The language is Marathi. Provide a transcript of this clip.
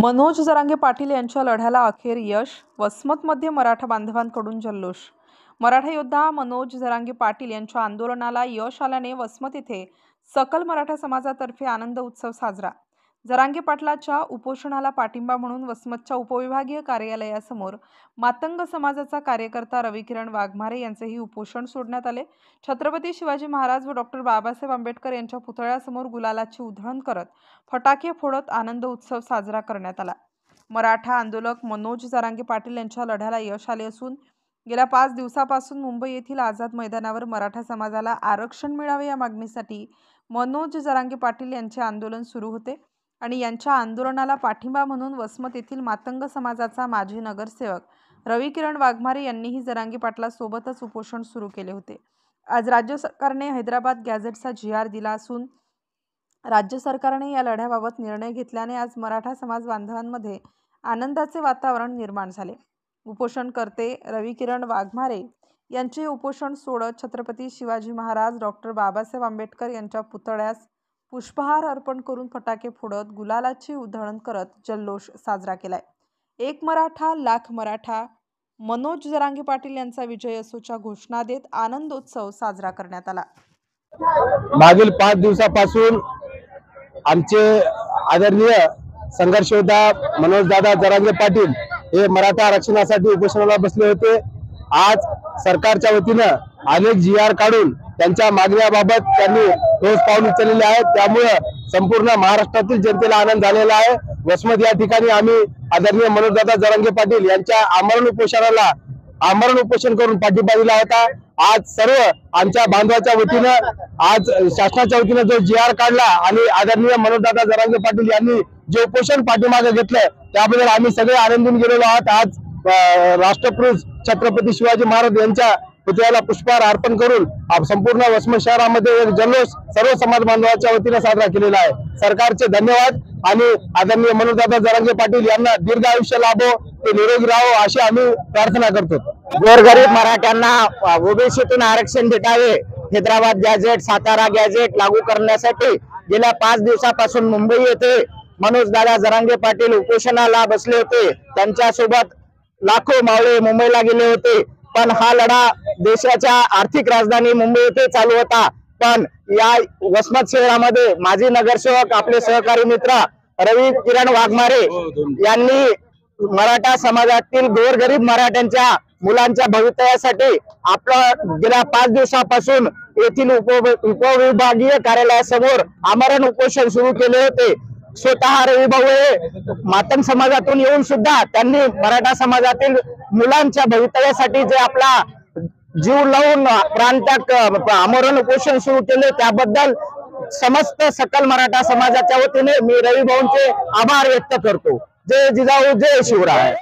मनोज जरांगे पाटील यांच्या लढ्याला अखेर यश। वसमतमध्ये मराठा बांधवांकडून जल्लोष। मराठा योद्धा मनोज जरांगे पाटील यांच्या आंदोलनाला यश आल्याने वसमत येथे सकल मराठा समाजातर्फे आनंद उत्सव साजरा। जरांगे पाटलांच्या उपोषणाला पाठिंबा म्हणून वसमतच्या उपविभागीय कार्यालयासमोर मातंग समाजाचा कार्यकर्ता रविकिरण वाघमारे यांचेही उपोषण सोडण्यात आले। छत्रपती शिवाजी महाराज व डॉक्टर बाबासाहेब आंबेडकर यांच्या पुतळ्यासमोर गुलालाची उधळण करत फटाके फोडत आनंद उत्सव साजरा करण्यात आला। मराठा आंदोलक मनोज जरांगे पाटील यांच्या लढ्याला यश आले असून गेल्या 5 दिवसापासून मुंबई येथील आझाद मैदानावर मराठा समाजाला आरक्षण मिळावे या मागणीसाठी मनोज जरांगे पाटील यांचे आंदोलन सुरू होते आणि यांच्या आंदोलनाला पाठिंबा म्हणून वसमत येथील मातंग समाजाचा माजी नगरसेवक रविकिरण वाघमारे यांनीही जरांगे पाटलांसोबतच उपोषण सुरू केले होते। आज राज्य सरकारने हैदराबाद गॅझेटचा GR दिला असून राज्य सरकारने या लढ्याबाबत निर्णय घेतल्याने आज मराठा समाज बांधवांमध्ये आनंदाचे वातावरण निर्माण झाले। उपोषणकर्ते रविकिरण वाघमारे यांचे उपोषण सोडत छत्रपती शिवाजी महाराज डॉक्टर बाबासाहेब आंबेडकर यांच्या पुतळ्यास पुष्पहार अर्पण करून फटाके फोडत गुलालाची उधळण करत जल्लोष साजरा केलाय। एक मराठा लाख मराठा मनोज जरांगे पाटील यांचा विजय असोच्या घोषणा देत आनंदोत्सव साजरा करण्यात आला। मागील 5 दिवसापासून आमचे आदरणीय संघर्ष योद्धा मनोज दादा जरांगे पाटील हे मराठा आरक्षणासाठी उपोषणाला बसले होते। आज सरकारच्या वतीनं अनेक GR काढून त्यांच्या मागण्याबाबत त्यांनी ठोस पाऊल उचललेले आहेत। त्यामुळे संपूर्ण महाराष्ट्रातील जनतेला आनंद झालेला आहे। वसमत या ठिकाणी आम्ही आदरणीय मनोज दादा जरांगे पाटील यांच्या आमरण उपोषण करून पाठिंबा दिला होता। आज सर्व आमच्या बांधवाच्या वतीनं आज शासनाच्या वतीनं जो GR काढला आणि आदरणीय मनोज दादा जरांगे पाटील यांनी जे उपोषण पाठीमागे घेतलं त्याबद्दल आम्ही सगळे आनंदून गेलेलो आहोत। आज राष्ट्रपुरुष छत्रपती शिवाजी महाराज यांच्या पुतळ्याला पुष्पहार अर्पण करून संपूर्ण वसमत शहरामध्ये एक जल्लोष सर्व समाज बांधवांच्या वतीने साजरा केलेला आहे। सरकारचे धन्यवाद आणि आदरणीय मनोज दादा जरांगे पाटील यांना दीर्घ आयुष्य लाभो, ते निरोगी राहो अशी आम्ही प्रार्थना करतो। गोरगरीब मराठ्यांना ओबीसीतून आरक्षण भेटावे, हैदराबाद गॅझेट, सातारा गॅझेट लागू करण्यासाठी गेल्या 5 दिवसापासून मुंबई येथे मनोज दादा जरांगे पाटील उपोषणाला बसले होते। त्यांच्यासोबत लाखो मावळे मुंबईला गेले होते, पण हा लढा देशाच्या आर्थिक राजधानी मुंबई येथे चालू होता। पण या वसमत शहरामध्ये माजी नगरसेवक आपले सहकारी मित्र रविकिरण वाघमारे यांनी मराठा समाजातील गोरगरीब मराठ्यांच्या मुलांच्या भवितव्यासाठी आपलं गेल्या 5 दिवसापासून येथील उपविभागीय कार्यालयासमोर आमरण उपोषण सुरू केले होते। स्वतः रविभाऊ हे मातंग समाजातून येऊन सुद्धा त्यांनी मराठा समाजातील मुलांच्या भवितव्यासाठी जे आपला जीव लावून प्रांतात आमरण उपोषण सुरू केले त्याबद्दल समस्त सकल मराठा समाजाच्या वतीने मी रविभाऊंचे आभार व्यक्त करतो। जय जिजाऊ, जय शिवराय।